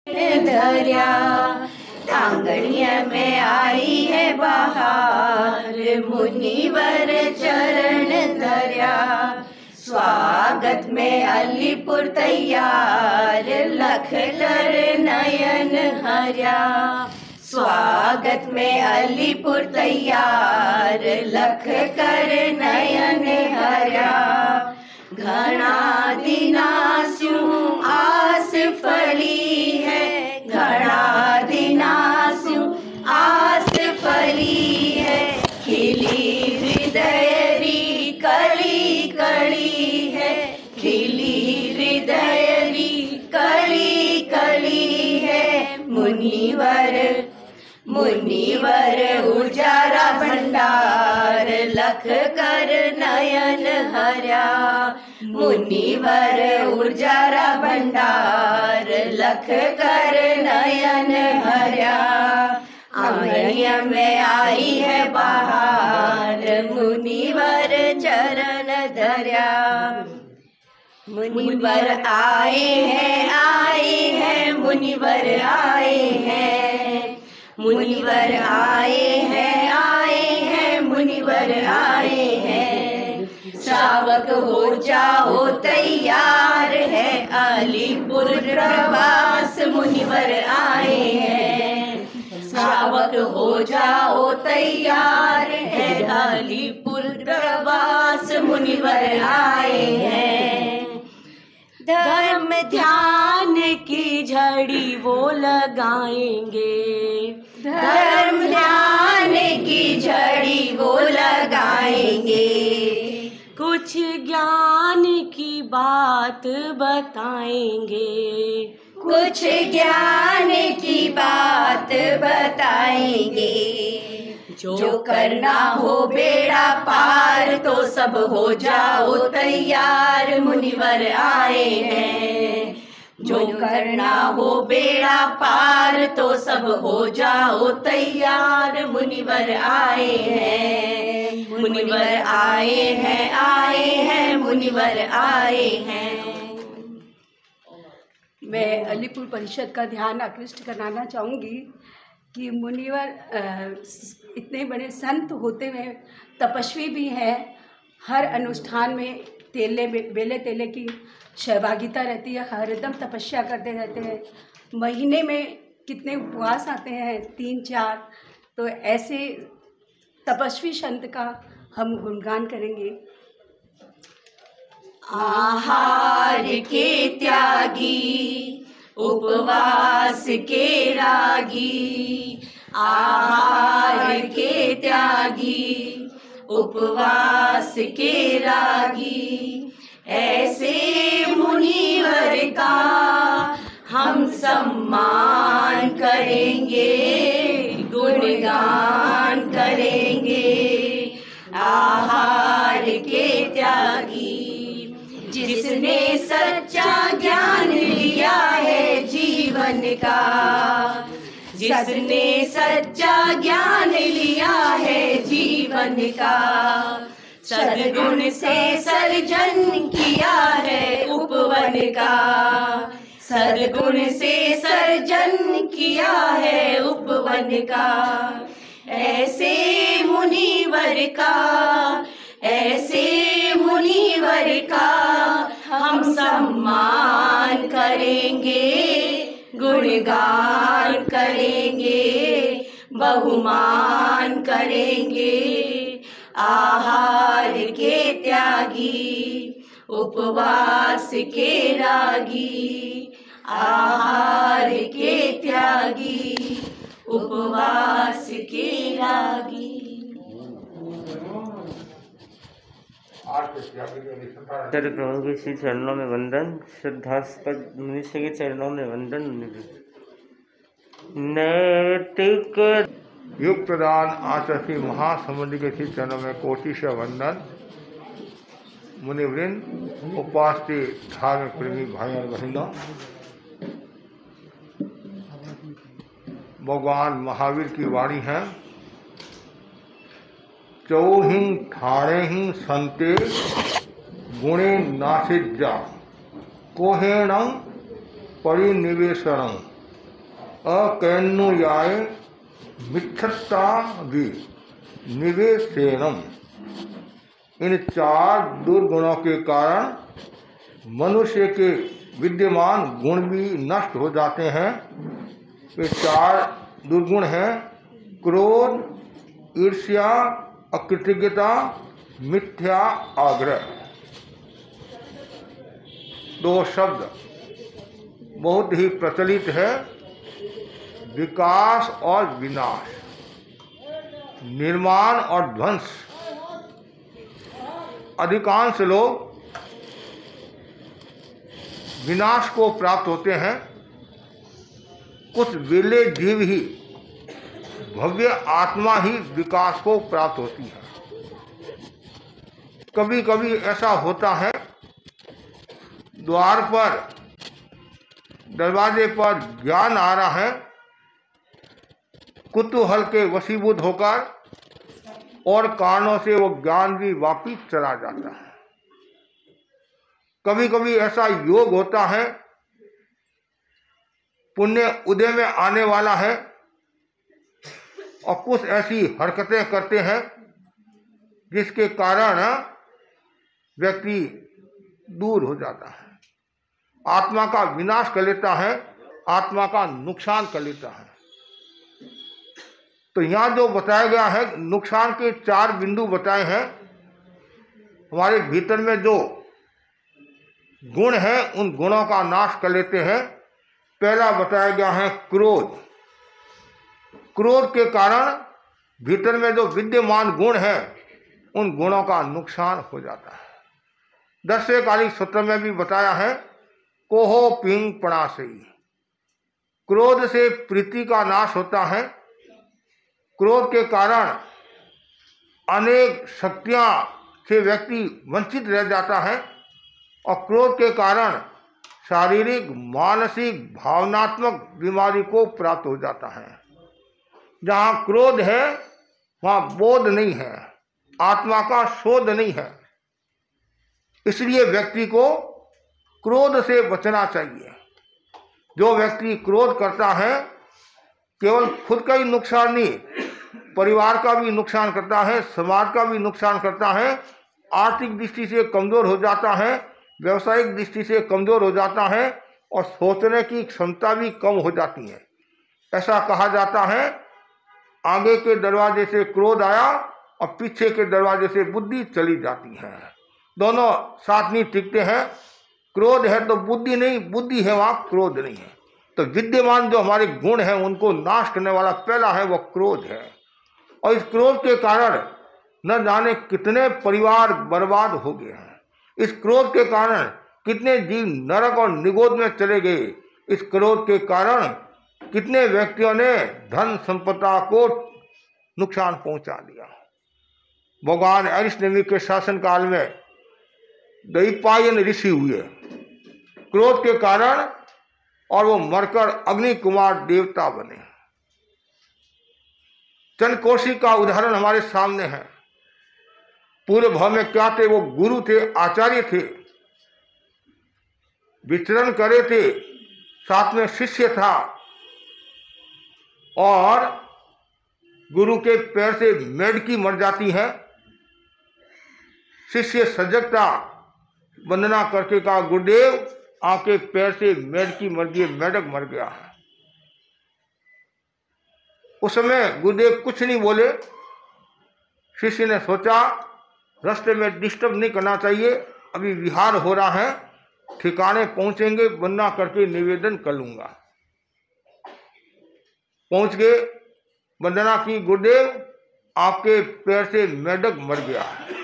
धर्या आंगणिया में आई है बहार, मुनिवर चरण धर्या। स्वागत में अलीपुर तैयार, लख कर नयन हर्या। स्वागत में अलीपुर तैयार, लख कर नयन हर्या। घना दिनास्यों आस फली है, घना दिनास्यों आस फली है। खिली हृदय री कली कली है, खिली हृदय री कली कली है। मुनिवर मुनिवर उजारा भंडार, लख कर नयन हर्या। मुनिवर उजारा भंडार, लख कर नयन हर्या। आंगणिया में आई है बहार, मुनिवर चरण धर्या। मुनिवर आए हैं मुनिवर आए हैं, मुनिवर आए हैं मुनिवर आए हैं। श्रावक हो जाओ तैयार है, अलीपुर प्रवास मुनिवर आए हैं। श्रावक हो जाओ तैयार है, अलीपुर प्रवास मुनिवर आए हैं। धर्म ध्यान की झड़ी वो लगाएंगे, धर्म ध्यान की झड़ी वो लगाएंगे। कुछ ज्ञान की बात बताएंगे, कुछ ज्ञान की बात बताएंगे। जो करना हो बेड़ा पार, तो सब हो जाओ तैयार, मुनिवर आए हैं। जो करना हो बेड़ा पार, तो सब हो जाओ तैयार, मुनिवर आए हैं। मुनिवर आए हैं मुनिवर आए हैं। मैं अलीपुर परिषद का ध्यान आकृष्ट कराना चाहूँगी कि मुनिवर इतने बड़े संत होते हुए तपस्वी भी हैं। हर अनुष्ठान में बेले तेले की सहभागिता रहती है, हरदम तपस्या करते रहते हैं। महीने में कितने उपवास आते हैं, 3-4। तो ऐसे तपस्वी संत का हम गुणगान करेंगे। आहार के त्यागी, उपवास के रागी। आहार के त्यागी, उपवास के रागी। ऐसे मुनिवर का हम सम्मान करेंगे, गुणगान करेंगे। आहार के त्यागी, जिसने सच्चा ज्ञान लिया है जीवन का, जिसने सच्चा ज्ञान लिया है जीवन का। सद्गुण से सर्जन किया है उपवन का, सद्गुण से सर्जन किया है उपवन का। ऐसे मुनिवर का, ऐसे मुनिवर का हम सम्मान करेंगे, गुणगान करेंगे, बहुमान करेंगे। आहार के त्यागी, उपवास के रागी। आहार के त्यागी, उपवास के रागी। आचार्य प्रभु के श्री चरणों में वंदन, श्रद्धास्पद मनुष्य के चरणों में वंदन। नैतिक युग प्रदान आचार्य महासमुद्र के श्री चरणों में कोटि से वंदन। मुनिवृंद, उपास्य धार्मिक प्रेमी भाई और बहनों, भगवान महावीर की वाणी है, चौहि ठाणे ही संते गुणे नासिज्जा कोहेणं परिनिवेशनं अकैन्नुयाय मिथ्यता भी निवेशेनम। इन 4 दुर्गुणों के कारण मनुष्य के विद्यमान गुण भी नष्ट हो जाते हैं। ये 4 दुर्गुण हैं: क्रोध, ईर्ष्या, अकृतज्ञता, मिथ्या आग्रह। 2 शब्द बहुत ही प्रचलित है, विकास और विनाश, निर्माण और ध्वंस। अधिकांश लोग विनाश को प्राप्त होते हैं, कुछ विरले जीव ही, भव्य आत्मा ही विकास को प्राप्त होती है। कभी कभी ऐसा होता है, द्वार पर, दरवाजे पर ज्ञान आ रहा है, कुतूहल के वशीभूत होकर और कारणों से वो ज्ञान भी वापिस चला जाता है। कभी कभी ऐसा योग होता है, पुण्य उदय में आने वाला है और कुछ ऐसी हरकतें करते हैं जिसके कारण व्यक्ति दूर हो जाता है, आत्मा का विनाश कर लेता है, आत्मा का नुकसान कर लेता है। तो यहाँ जो बताया गया है, नुकसान के 4 बिंदु बताए हैं। हमारे भीतर में जो गुण है उन गुणों का नाश कर लेते हैं। पहला बताया गया है क्रोध। क्रोध के कारण भीतर में जो विद्यमान गुण है उन गुणों का नुकसान हो जाता है। 10वें कालिक सूत्र में भी बताया है, कोहो पिंग पणासई। क्रोध से प्रीति का नाश होता है। क्रोध के कारण अनेक शक्तियां से व्यक्ति वंचित रह जाता है और क्रोध के कारण शारीरिक, मानसिक, भावनात्मक बीमारी को प्राप्त हो जाता है। जहाँ क्रोध है वहाँ बोध नहीं है, आत्मा का शोध नहीं है। इसलिए व्यक्ति को क्रोध से बचना चाहिए। जो व्यक्ति क्रोध करता है केवल खुद का ही नुकसान नहीं, परिवार का भी नुकसान करता है, समाज का भी नुकसान करता है, आर्थिक दृष्टि से कमजोर हो जाता है, व्यवसायिक दृष्टि से कमजोर हो जाता है और सोचने की क्षमता भी कम हो जाती है। ऐसा कहा जाता है, आगे के दरवाजे से क्रोध आया और पीछे के दरवाजे से बुद्धि चली जाती है। दोनों साथ नहीं टिकते हैं। क्रोध है तो बुद्धि नहीं, बुद्धि है वहाँ क्रोध नहीं है। तो विद्यमान जो हमारे गुण हैं उनको नाश करने वाला पहला है वो क्रोध है। और इस क्रोध के कारण न जाने कितने परिवार बर्बाद हो गए हैं। इस क्रोध के कारण कितने जीव नरक और निगोद में चले गए। इस क्रोध के कारण कितने व्यक्तियों ने धन संपदा को नुकसान पहुंचा दिया। भगवान अरिष्टनेमि के शासन काल में दैपायन ऋषि हुए क्रोध के कारण और वो मरकर अग्नि कुमार देवता बने। चंद्रकोशी का उदाहरण हमारे सामने है। पूर्व भाव में क्या थे? वो गुरु थे, आचार्य थे, विचरण करे थे, साथ में शिष्य था और गुरु के पैर से मेढकी मर जाती है। शिष्य सजग था, वंदना करके कहा, गुरुदेव आपके पैर से मेढकी मर गई, मेढक मर गया है। उस समय गुरुदेव कुछ नहीं बोले। शिष्य ने सोचा रास्ते में डिस्टर्ब नहीं करना चाहिए, अभी विहार हो रहा है, ठिकाने पहुंचेंगे, वंदना करके निवेदन कर लूंगा। पहुंच गए, वंदना की, गुरुदेव आपके पैर से मेढक मर गया है,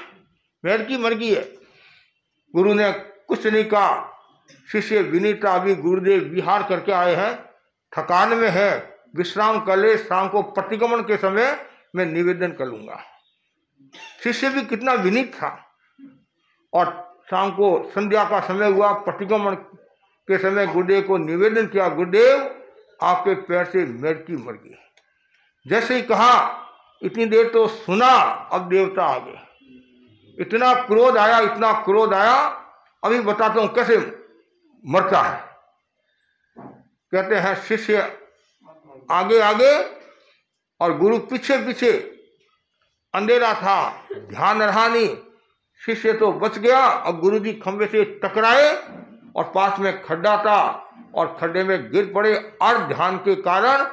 मेढकी मर गई है। गुरु ने कुछ नहीं कहा। शिष्य विनीता, अभी गुरुदेव विहार करके आए हैं, थकान में है, विश्राम कर ले, शाम को प्रतिगमन के समय मैं निवेदन कर लूंगा। शिष्य भी कितना विनीत था। और शाम को संध्या का समय हुआ, प्रतिगमन के समय गुरुदेव को निवेदन किया, गुरुदेव आपके पैर से मेढकी मर गई। जैसे ही कहा, इतनी देर तो सुना, अब देवता आ गए। इतना क्रोध आया, इतना क्रोध आया, अभी बताता हूं कैसे मरता है। कहते हैं शिष्य आगे आगे और गुरु पीछे पीछे। अंधेरा था, ध्यान रहा नहीं, शिष्य तो बच गया और गुरु जी खंभे से टकराए और पास में खड्डा था और खड्डे में गिर पड़े। और ध्यान के कारण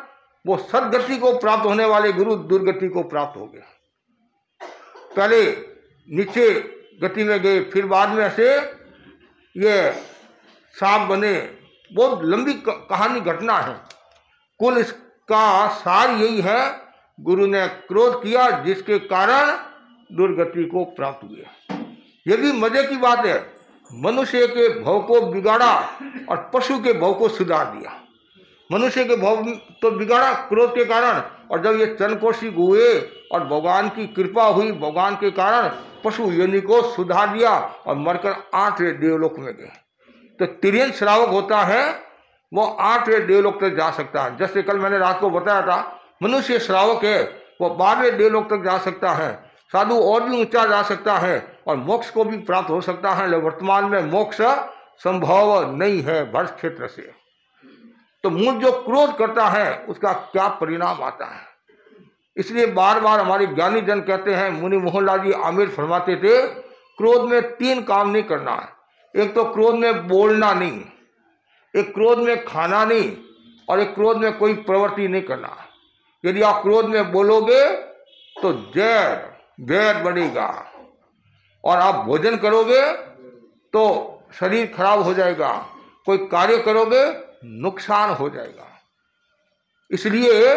वो सदगति को प्राप्त होने वाले गुरु दुर्गति को प्राप्त हो गए। पहले नीचे गति में गए, फिर बाद में ऐसे ये सांप बने। बहुत लंबी कहानी घटना है। कुल इसका सार यही है, गुरु ने क्रोध किया जिसके कारण दुर्गति को प्राप्त हुए। ये भी मजे की बात है, मनुष्य के भव को बिगाड़ा और पशु के भव को सुधार दिया। मनुष्य के भव तो बिगाड़ा क्रोध के कारण, और जब ये चंद्रकोशी हुए और भगवान की कृपा हुई, भगवान के कारण पशु योनि को सुधार दिया और मरकर 8वें देवलोक में गए। तो तिर्यन श्रावक होता है वो 8वें देवलोक तक जा सकता है। जैसे कल मैंने रात को बताया था, मनुष्य श्रावक है वो 12वें देवलोक तक जा सकता है, साधु और भी ऊंचा जा सकता है और मोक्ष को भी प्राप्त हो सकता है। लेकिन वर्तमान में मोक्ष संभव नहीं है भ्रष्ट क्षेत्र से। तो मूल जो क्रोध करता है उसका क्या परिणाम आता है। इसलिए बार बार हमारे ज्ञानी जन कहते हैं, मुनि मोहनलाल जी आमिर फरमाते थे, क्रोध में 3 काम नहीं करना है। एक तो क्रोध में बोलना नहीं, एक क्रोध में खाना नहीं, और एक क्रोध में कोई प्रवृत्ति नहीं करना। यदि आप क्रोध में बोलोगे तो जहर बढ़ेगा, और आप भोजन करोगे तो शरीर खराब हो जाएगा, कोई कार्य करोगे नुकसान हो जाएगा। इसलिए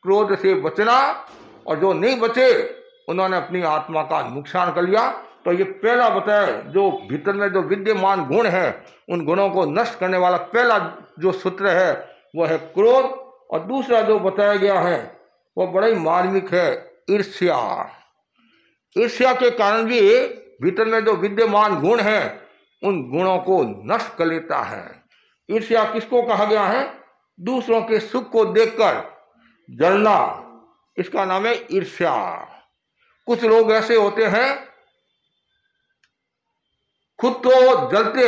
क्रोध से बचना, और जो नहीं बचे उन्होंने अपनी आत्मा का नुकसान कर लिया। तो ये पहला बताया, जो भीतर में जो विद्यमान गुण है उन गुणों को नष्ट करने वाला पहला जो सूत्र है वो है क्रोध। और दूसरा जो बताया गया है वो बड़ा ही मार्मिक है, ईर्ष्या। ईर्ष्या के कारण भी भीतर में जो विद्यमान गुण है उन गुणों को नष्ट कर लेता है। ईर्ष्या किसको कहा गया है? दूसरों के सुख को देखकर जलना, इसका नाम है ईर्ष्या। कुछ लोग ऐसे होते हैं खुद तो जलते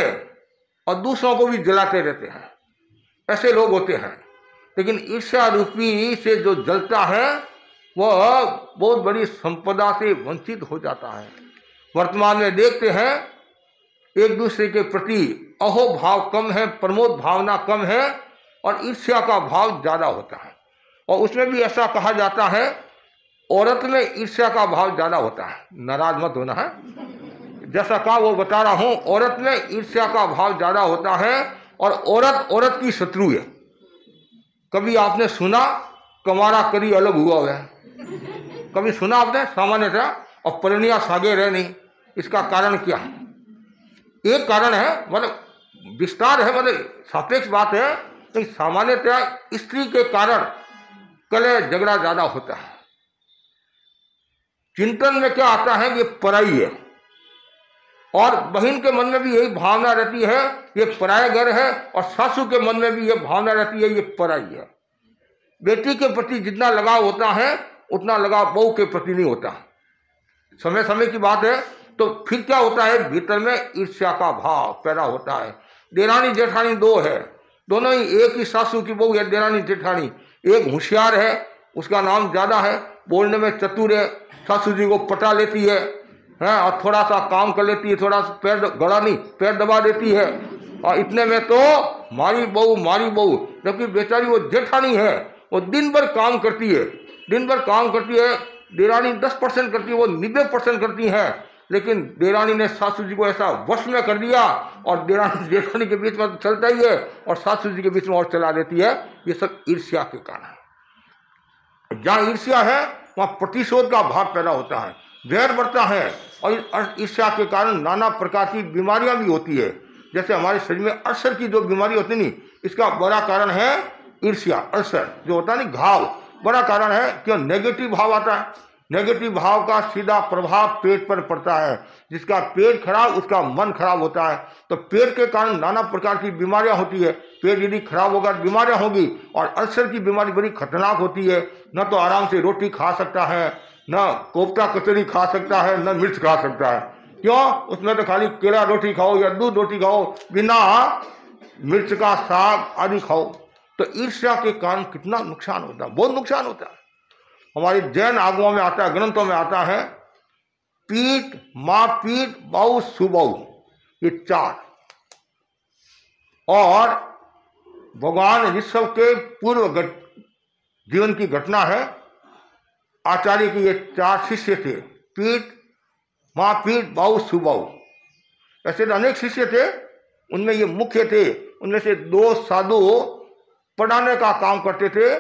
और दूसरों को भी जलाते रहते हैं, ऐसे लोग होते हैं। लेकिन ईर्ष्या रूपी से जो जलता है वह बहुत बड़ी संपदा से वंचित हो जाता है। वर्तमान में देखते हैं एक दूसरे के प्रति अहोभाव कम है, प्रमोद भावना कम है और ईर्ष्या का भाव ज्यादा होता है। और उसमें भी ऐसा कहा जाता है औरत में ईर्ष्या का भाव ज्यादा होता है। नाराज मत होना है, जैसा कहा वो बता रहा हूं। औरत में ईर्ष्या का भाव ज्यादा होता है और औरत की शत्रु है। कभी आपने सुना कमारा करी अलग हुआ है? कभी सुना आपने? सामान्यतः और परिणिया सागे रहे नहीं। इसका कारण क्या है? एक कारण है, मतलब विस्तार है, मतलब सापेक्ष बात है, लेकिन सामान्यतः स्त्री के कारण कलह झगड़ा ज्यादा होता है। चिंतन में क्या आता है? ये पराई है, और बहन के मन में भी यही भावना रहती है ये पराया घर है, और सासू के मन में भी ये भावना रहती है ये पराई है। बेटी के प्रति जितना लगाव होता है उतना लगाव बहू के प्रति नहीं होता। समय समय की बात है। तो फिर क्या होता है? भीतर में ईर्ष्या का भाव पैदा होता है। देरानी जेठानी दो है, दोनों ही एक ही सासू की बहू है देरानी जेठानी। एक होशियार है, उसका नाम ज्यादा है, बोलने में चतुर है, सासू जी को पटा लेती है, और थोड़ा सा काम कर लेती है, थोड़ा सा पैर गड़ा नहीं पैर दबा देती है, और इतने में तो मारी बहू। जबकि बेचारी वो जेठानी है, वो दिन भर काम करती है। देरानी 10% करती है, वो 90% करती है। लेकिन देरानी ने सासू जी को ऐसा वश में कर दिया, और देरानी जेठानी के बीच में तो चलता ही है और सासू जी के बीच में और चला देती है। ये सब ईर्ष्या के कारण। जहाँ ईर्ष्या है वहाँ प्रतिशोध का भाव पैदा होता है, वैर बढ़ता है, और ईर्ष्या के कारण नाना प्रकार की बीमारियां भी होती है। जैसे हमारे शरीर में अल्सर की जो बीमारी होती नहीं, इसका बड़ा कारण है ईर्ष्या। अल्सर जो होता है ना, घाव, बड़ा कारण है। क्यों? नेगेटिव भाव आता है। नेगेटिव भाव का सीधा प्रभाव पेट पर पड़ता है। जिसका पेट खराब उसका मन खराब होता है। तो पेट के कारण नाना प्रकार की बीमारियां होती है। पेट यदि खराब होगा बीमारियां होगी, और अल्सर की बीमारी बड़ी खतरनाक होती है। न तो आराम से रोटी खा सकता है, न कोफ्ता कचौरी खा सकता है, न मिर्च खा सकता है। क्यों? उसमें तो खाली केला रोटी खाओ या दूध रोटी खाओ, बिना मिर्च का साग आदि खाओ। तो ईर्ष्या के कारण कितना नुकसान होता है, बहुत नुकसान होता है। हमारी जैन आगमों में आता है, ग्रंथों में आता है, पीठ, मारपीट, बाहु, सुबाहु, ये 4। और भगवान ऋषभ के पूर्व जीवन की घटना है। आचार्य के ये 4 शिष्य थे, पीठ, मारपीट, बाहु, सुबाहु। ऐसे तो अनेक शिष्य थे, उनमें ये मुख्य थे। उनमें से 2 साधु पढ़ाने का काम करते थे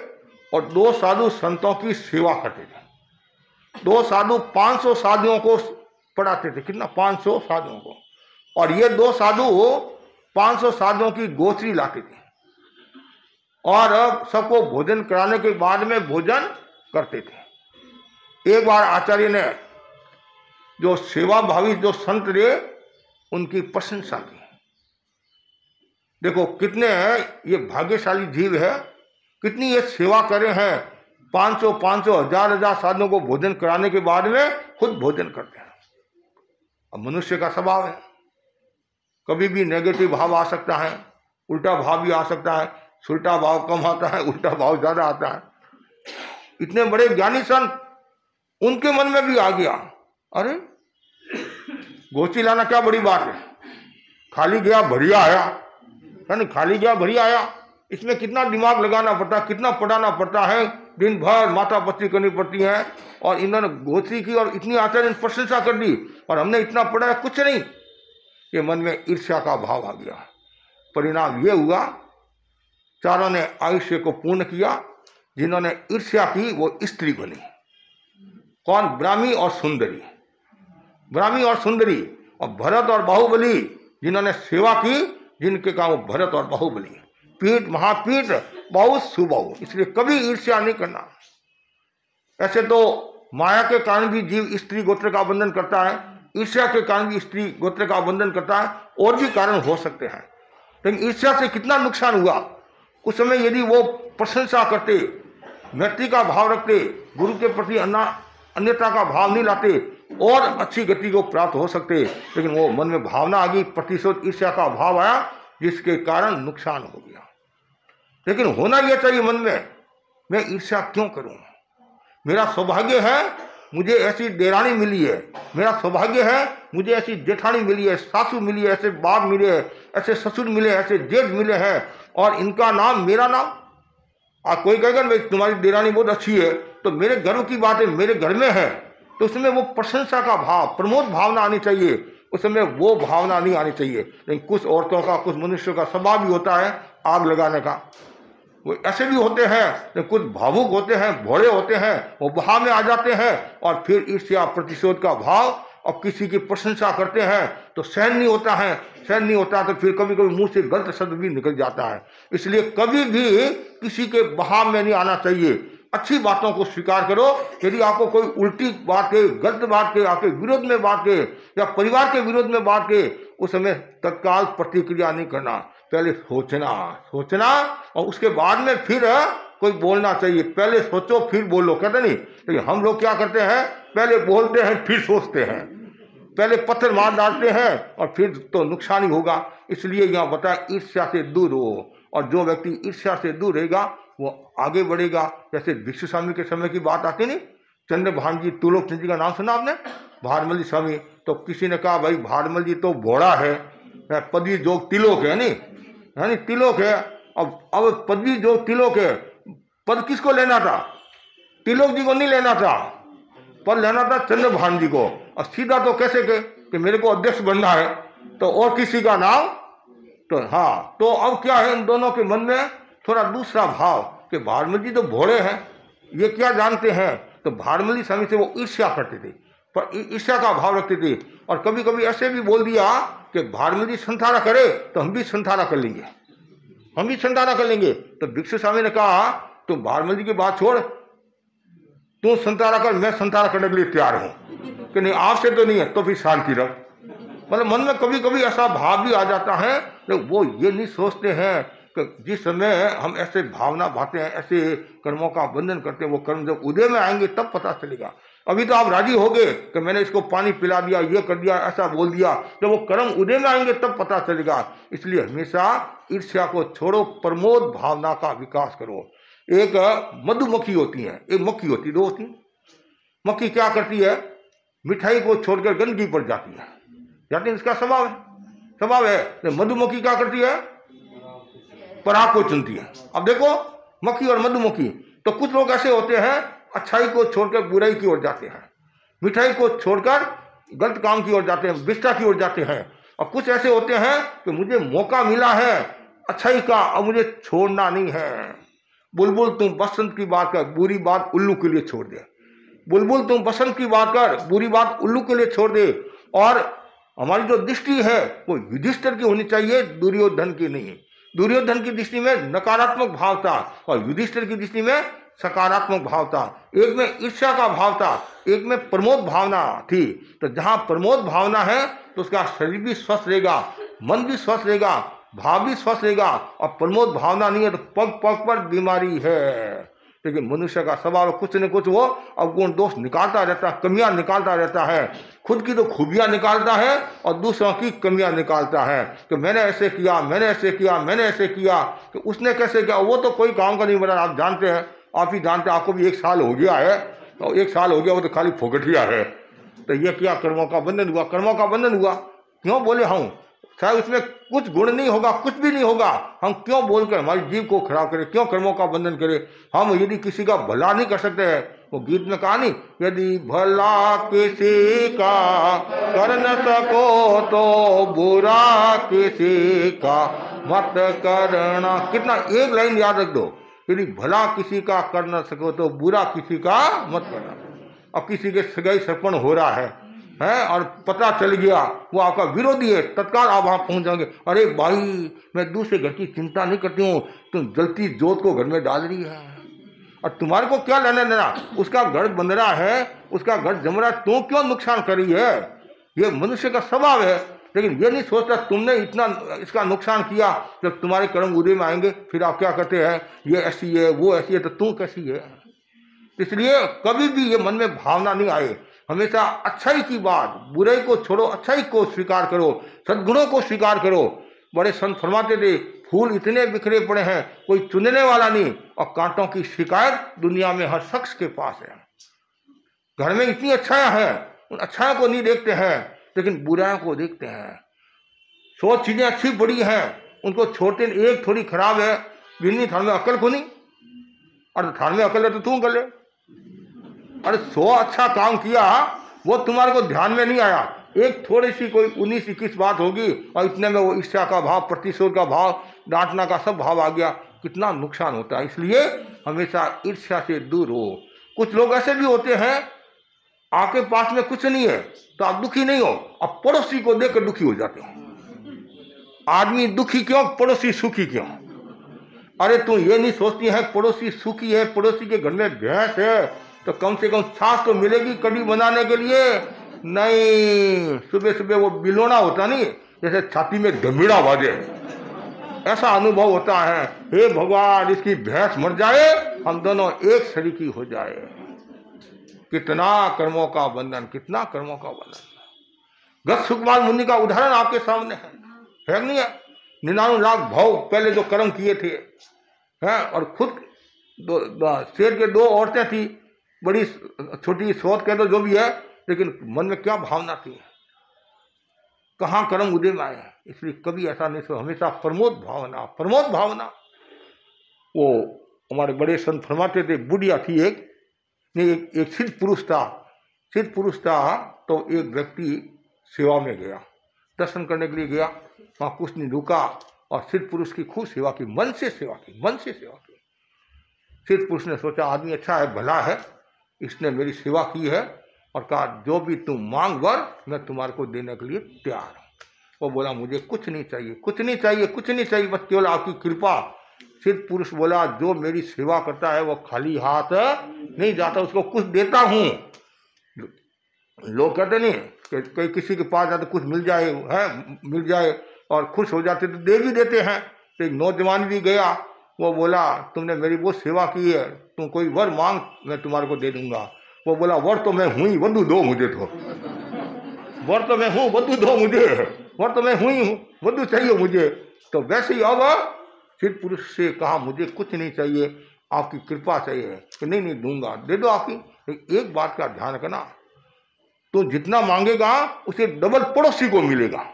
और 2 साधु संतों की सेवा करते थे। 2 साधु 500 साधुओं को पढ़ाते थे। कितना? 500 साधुओं को। और ये 2 साधु 500 साधुओं की गोचरी लाते थे और सबको भोजन कराने के बाद में भोजन करते थे। एक बार आचार्य ने जो सेवा भावी जो संत थे उनकी प्रशंसा की। देखो कितने ये भाग्यशाली जीव है, कितनी ये सेवा करे हैं। 500 1000 साधुओं को भोजन कराने के बाद में खुद भोजन करते हैं। अब मनुष्य का स्वभाव है, कभी भी नेगेटिव भाव आ सकता है, उल्टा भाव भी आ सकता है। उल्टा भाव कम आता है, उल्टा भाव ज्यादा आता है। इतने बड़े ज्ञानी संत, उनके मन में भी आ गया, अरे गोची लाना क्या बड़ी बात है, खाली गया भरिया आया, है खाली गया भरिया आया। इसमें कितना दिमाग लगाना पड़ता है, कितना पढ़ाना पड़ता है, दिन भर माता पच्ची करनी पड़ती है। और इन्होंने गोची की और इतनी आचार्य ने प्रशंसा कर दी और हमने इतना पढ़ा है, कुछ नहीं। ये मन में ईर्ष्या का भाव आ गया। परिणाम ये हुआ, चारों ने आयुष्य को पूर्ण किया। जिन्होंने ईर्ष्या की वो स्त्री बनी। कौन? ब्राह्मी और सुंदरी। ब्राह्मी और सुंदरी। और भरत और बाहुबली जिन्होंने सेवा की, जिनके काम भरत और बाहुबली। पीठ, महापीठ, बाहु, सुबाहु। इसलिए कभी ईर्ष्या नहीं करना। ऐसे तो माया के कारण भी जीव स्त्री गोत्र का बंधन करता है, ईर्ष्या के कारण भी स्त्री गोत्र का बंधन करता है, और भी कारण हो सकते हैं। लेकिन ईर्ष्या से कितना नुकसान हुआ। उस समय यदि वो प्रशंसा करते, मैत्री का भाव रखते, गुरु के प्रति अन्यता का भाव नहीं लाते, और अच्छी गति को प्राप्त हो सकते। लेकिन वो मन में भावना आ गई, प्रतिशोध ईर्ष्या का भाव आया, जिसके कारण नुकसान हो गया। लेकिन होना यह चाहिए मन में, मैं ईर्ष्या क्यों करूं? मेरा सौभाग्य है मुझे ऐसी देरानी मिली है, मेरा सौभाग्य है मुझे ऐसी जेठानी मिली है, सासू मिली है, ऐसे बाप मिले, ऐसे ससुर मिले, ऐसे जेठ मिले हैं, और इनका नाम मेरा नाम। कोई कहेगा भाई तुम्हारी देरानी बहुत अच्छी है, तो मेरे घर की बात है, मेरे घर में है, तो उसमें वो प्रशंसा का भाव, प्रमोद भावना आनी चाहिए। उस समय वो भावना नहीं आनी चाहिए। लेकिन कुछ औरतों का, कुछ मनुष्यों का स्वभाव भी होता है आग लगाने का। वो ऐसे भी होते हैं, कुछ भावुक होते हैं, भोले होते हैं, वो भाव में आ जाते हैं और फिर ईर्ष्या प्रतिशोध का भाव, और किसी की प्रशंसा करते हैं तो सहन नहीं होता है। सहन नहीं होता तो फिर कभी कभी मुंह से गलत शब्द भी निकल जाता है। इसलिए कभी भी किसी के बहाव में नहीं आना चाहिए। अच्छी बातों को स्वीकार करो। यदि आपको कोई उल्टी बात है, गलत बात है, आपके विरोध में बात है, या परिवार के विरोध में बात है, उस समय तत्काल प्रतिक्रिया नहीं करना, पहले सोचना और उसके बाद में फिर कोई बोलना चाहिए। पहले सोचो फिर बोलो, कहते नहीं। लेकिन हम लोग क्या करते हैं, पहले बोलते हैं फिर सोचते हैं, पहले पत्थर मार डालते हैं और फिर तो नुकसान ही होगा। इसलिए यहाँ बताया ईर्ष्या से दूर हो, और जो व्यक्ति ईर्ष्या से दूर रहेगा वो आगे बढ़ेगा। जैसे भिक्षु स्वामी के समय की बात आती नहीं, चंद्रभान जी, तुलोक जी का नाम सुना आपने? भारमल स्वामी। तो किसी ने कहा भाई भारमल जी तो भोड़ा है, पदवी जोग तिलोक है नहीं, तिलोक है। अब पदवी जोग तिलोक है, पद किसको लेना था? तिलोक जी को नहीं लेना था, पद लेना था चंद्रभान जी को। और सीधा तो कैसे के कि मेरे को अध्यक्ष बनना है, तो और किसी का नाम तो हाँ। तो अब क्या है, इन दोनों के मन में थोड़ा दूसरा भाव कि भारमल जी तो भोड़े हैं, ये क्या जानते हैं। तो भारमली स्वामी से वो ईर्ष्या करते थे, पर ईर्ष्या का भाव रखते थे। और कभी कभी ऐसे भी बोल दिया कि भारमल जी संथारा करे तो हम भी संथारा कर लेंगे, हम भी संथारा कर लेंगे। तो भिक्षु स्वामी ने कहा तुम भारमल जी की बात छोड़, तू संथारा कर, मैं संथारा करने के लिए तैयार हूं। कि नहीं आपसे तो नहीं है, तो फिर शांति रख। मतलब मन में कभी कभी ऐसा भाव भी आ जाता है, लेकिन वो ये नहीं सोचते हैं कि जिस समय हम ऐसे भावना भाते हैं, ऐसे कर्मों का बंधन करते हैं, वो कर्म जब उदय में आएंगे तब पता चलेगा। अभी तो आप राजी हो गए कि मैंने इसको पानी पिला दिया, ये कर दिया, ऐसा बोल दिया। जब वो कर्म उदय में आएंगे तब पता चलेगा। इसलिए हमेशा ईर्ष्या को छोड़ो, प्रमोद भावना का विकास करो। एक मधुमक्खी होती है, एक मक्खी होती है, दो होती है। मक्खी क्या करती है, मिठाई को छोड़कर गंदगी पर जाती है, जाती है, इसका स्वभाव है। मधुमक्खी क्या करती है, पराग को चुनती है। अब देखो मक्खी और मधुमक्खी, तो कुछ लोग ऐसे होते हैं अच्छाई को छोड़कर बुराई की ओर जाते हैं, मिठाई को छोड़कर गलत काम की ओर जाते हैं, विष्टा की ओर जाते हैं। और कुछ ऐसे होते हैं कि मुझे मौका मिला है अच्छाई का, अब मुझे छोड़ना नहीं है। बुलबुल तुम बसंत की बात कर, बुरी बात उल्लू के लिए छोड़ दे। बुलबुल तुम बसंत की बात कर, बुरी बात उल्लू के लिए छोड़ दे। और हमारी जो दृष्टि है वो युधिष्ठिर की होनी चाहिए, दुर्योधन की नहीं। दुर्योधन की दृष्टि में नकारात्मक भाव था और युधिष्ठिर की दृष्टि में सकारात्मक भाव था। एक में ईर्ष्या का भाव था, एक में प्रमोद भावना थी। तो जहां प्रमोद भावना है तो उसका शरीर भी स्वस्थ रहेगा, मन भी स्वस्थ रहेगा, भाव भी स्वस्थ रहेगा। और प्रमोद भावना नहीं है तो पग पग पर बीमारी है। लेकिन मनुष्य का स्वभाव कुछ न कुछ वो अवगुण दोष निकालता रहता है, कमियां निकालता रहता है। खुद की तो खूबियां निकालता है और दूसरों की कमियां निकालता है कि मैंने ऐसे किया, मैंने ऐसे किया, मैंने ऐसे किया, तो उसने कैसे किया, वो तो कोई काम का नहीं बना। आप जानते हैं, आप ही जानते हैं, आपको भी 1 साल हो गया है, तो 1 साल हो गया, वो तो खाली फोकटिया है। तो ये क्या कर्मों का बंधन हुआ, कर्मों का बंधन हुआ। क्यों बोले हम, शायद उसमें कुछ गुण नहीं होगा, कुछ भी नहीं होगा, हम क्यों बोलकर हमारी जीव को खराब करें, क्यों कर्मों का बंधन करें। हम यदि किसी का भला नहीं कर सकते हैं, वो गीत में कहा नहीं, यदि भला किसी का कर न सको तो बुरा किसी का मत करना। कितना, एक लाइन याद रख दो, यदि भला किसी का कर न सको तो बुरा किसी का मत करना। अब किसी के सगाई सरपण हो रहा है और पता चल गया वो आपका विरोधी है, तत्काल आप वहां पहुंच जाओगे, अरे भाई मैं दूसरे घर की चिंता नहीं करती हूँ, तुम जलती जोत को घर में डाल रही है और तुम्हारे को क्या लेना देना, उसका घर बन रहा है, उसका घर जम रहा है, तू क्यों नुकसान कर रही है। ये मनुष्य का स्वभाव है। लेकिन ये नहीं सोचता तुमने इतना इसका नुकसान किया, जब तुम्हारे कर्म उदय में आएंगे फिर आप क्या करते हैं, ये ऐसी है, वो ऐसी है, तो तू कैसी है। इसलिए कभी भी ये मन में भावना नहीं आए, हमेशा अच्छाई की बात, बुराई को छोड़ो, अच्छाई को स्वीकार करो, सद्गुणों को स्वीकार करो। बड़े संत फरमाते थे, फूल इतने बिखरे पड़े हैं, कोई चुनने वाला नहीं, और कांटों की शिकायत दुनिया में हर शख्स के पास है। घर में इतनी अच्छाइयां हैं, उन अच्छाइयों को नहीं देखते हैं, लेकिन बुराइयों को देखते हैं। 100 चीजें अच्छी बड़ी हैं, उनको छोड़ते, एक थोड़ी खराब है, बिन्नी थाल में अकल को नहीं, और थाल में अकल है तो तू कर ले। अरे 100 अच्छा काम किया, वो तुम्हारे को ध्यान में नहीं आया, एक थोड़ी सी कोई 19-21 बात होगी और इतने में वो ईर्ष्या का भाव, प्रतिशोध का भाव, डांटना का सब भाव आ गया, कितना नुकसान होता है। इसलिए हमेशा ईर्ष्या से दूर हो। कुछ लोग ऐसे भी होते हैं, आपके पास में कुछ नहीं है तो आप दुखी नहीं हो, अब पड़ोसी को देखकर दुखी हो जाते हो। आदमी दुखी क्यों, पड़ोसी सुखी क्यों। अरे तू ये नहीं सोचती है पड़ोसी सुखी है, पड़ोसी के घर में भैंस है तो कम से कम छाछ तो मिलेगी कड़ी बनाने के लिए। नहीं, सुबह सुबह वो बिलोना होता नहीं, जैसे छाती में धमीड़ा बाजे, ऐसा अनुभव होता है, हे भगवान इसकी भैंस मर जाए, हम दोनों एक शरीकी हो जाए। कितना कर्मों का बंधन, कितना कर्मों का बंधन। गत सुखपाल मुनि का उदाहरण आपके सामने है नहीं है। 99 लाख भाव पहले जो कर्म किए थे हैं, और खुद शेर के 2 औरतें थी, बड़ी छोटी सोच कह दो जो भी है, लेकिन मन में क्या भावना थी, कहाँ कर्म उदय में आए। इसलिए कभी ऐसा नहीं सो, हमेशा प्रमोद भावना, प्रमोद भावना। वो हमारे बड़े संत फरमाते थे, बुढ़िया थी एक सिद्ध पुरुष था, तो एक व्यक्ति सेवा में गया, दर्शन करने के लिए गया, वहाँ कुछ नहीं रुका और सिद्ध पुरुष की खूब सेवा की, मन से सेवा की। सिद्ध पुरुष ने सोचा आदमी अच्छा है, भला है, इसने मेरी सेवा की है, और कहा जो भी तुम मांग वर मैं तुम्हारे को देने के लिए तैयार हूँ। वो बोला मुझे कुछ नहीं चाहिए, बस केवल आपकी कृपा। सिद्ध पुरुष बोला जो मेरी सेवा करता है वो खाली हाथ नहीं जाता, उसको कुछ देता हूँ। लोग कहते नहीं कि कहीं किसी के पास जाते कुछ मिल जाए और खुश हो जाते तो दे भी देते हैं। तो एक नौजवान भी गया, वो बोला तुमने मेरी बहुत सेवा की है, तुम कोई वर मांग मैं तुम्हारे को दे दूंगा। वो बोला वर तो मैं हूँ ही, वधू दो मुझे, तो वर तो मैं हूँ, वधू दो मुझे, वर तो मैं हूँ ही हूँ, वधू चाहिए मुझे। तो वैसे ही अब फिर पुरुष से कहा मुझे कुछ नहीं चाहिए, आपकी कृपा चाहिए। कि नहीं नहीं दूंगा, दे दो आपकी। एक बात का ध्यान रखना, तो जितना मांगेगा उसे डबल पड़ोसी को मिलेगा,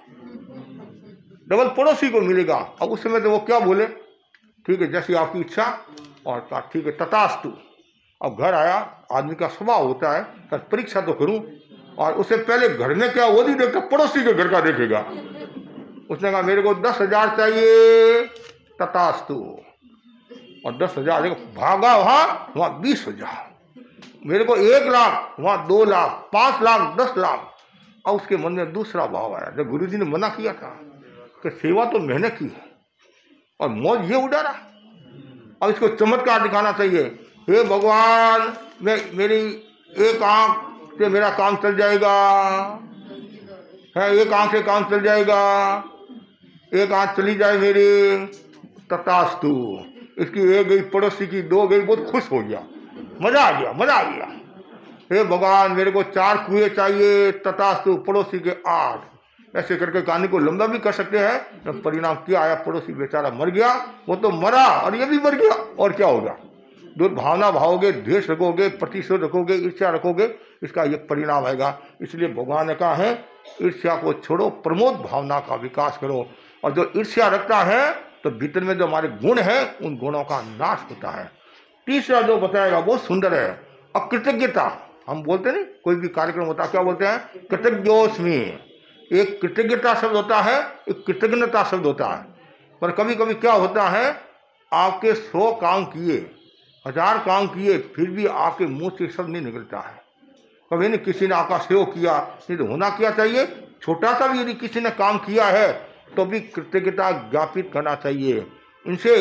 डबल पड़ोसी को मिलेगा। अब उस समय तो वो क्या बोले, ठीक है जैसी आपकी इच्छा, और कहा ठीक है तथास्तु। अब घर आया, आदमी का स्वभाव होता है तो परीक्षा तो करूं, और उससे पहले घर में क्या वो नहीं देखता, पड़ोसी के घर का देखेगा। उसने कहा मेरे को 10,000 चाहिए, तथास्तु। और 10,000 भागा वहां 20,000, मेरे को 1 लाख, वहां 2 लाख, 5 लाख, 10 लाख। और उसके मन में दूसरा भाव आया, जब गुरुजी ने मना किया था कि सेवा तो मैंने की है और मौज ये उड़ा रहा। अब इसको चमत्कार दिखाना चाहिए, हे भगवान मेरी एक आंख से मेरा काम चल जाएगा, है एक आंख से काम चल जाएगा, एक आंख चली जाए मेरी, तथास्तु। इसकी 1 गई, पड़ोसी की 2 गई, बहुत खुश हो गया, मजा आ गया, मजा आ गया। हे भगवान मेरे को 4 कुएं चाहिए, तथास्तु, पड़ोसी के 8। ऐसे करके कहानी को लंबा भी कर सकते हैं। जब परिणाम क्या आया, पड़ोसी बेचारा मर गया, वो तो मरा और ये भी मर गया, और क्या होगा। दुर्भावना भावोगे, द्वेष रखोगे, प्रतिशोध रखोगे, ईर्ष्या रखोगे, इसका ये परिणाम आएगा। इसलिए भगवान ने कहा है ईर्ष्या को छोड़ो, प्रमोद भावना का विकास करो। और जो ईर्ष्या रखता है तो भीतर में जो हमारे गुण हैं उन गुणों का नाश होता है। तीसरा जो बताएगा वो सुंदर है, अकृतज्ञता। हम बोलते नहीं, कोई भी कार्यक्रम होता है क्या बोलते हैं, कृतज्ञोस्मि। एक कृतज्ञता शब्द होता है, एक कृतज्ञता शब्द होता है। पर कभी कभी क्या होता है, आपके 100 काम किए, 1000 काम किए, फिर भी आपके मुंह से शब्द नहीं निकलता है। कभी नहीं किसी ने आपका सहयोग किया, नहीं तो होना क्या चाहिए, छोटा सा भी यदि किसी ने काम किया है तो भी कृतज्ञता ज्ञापित करना चाहिए। इनसे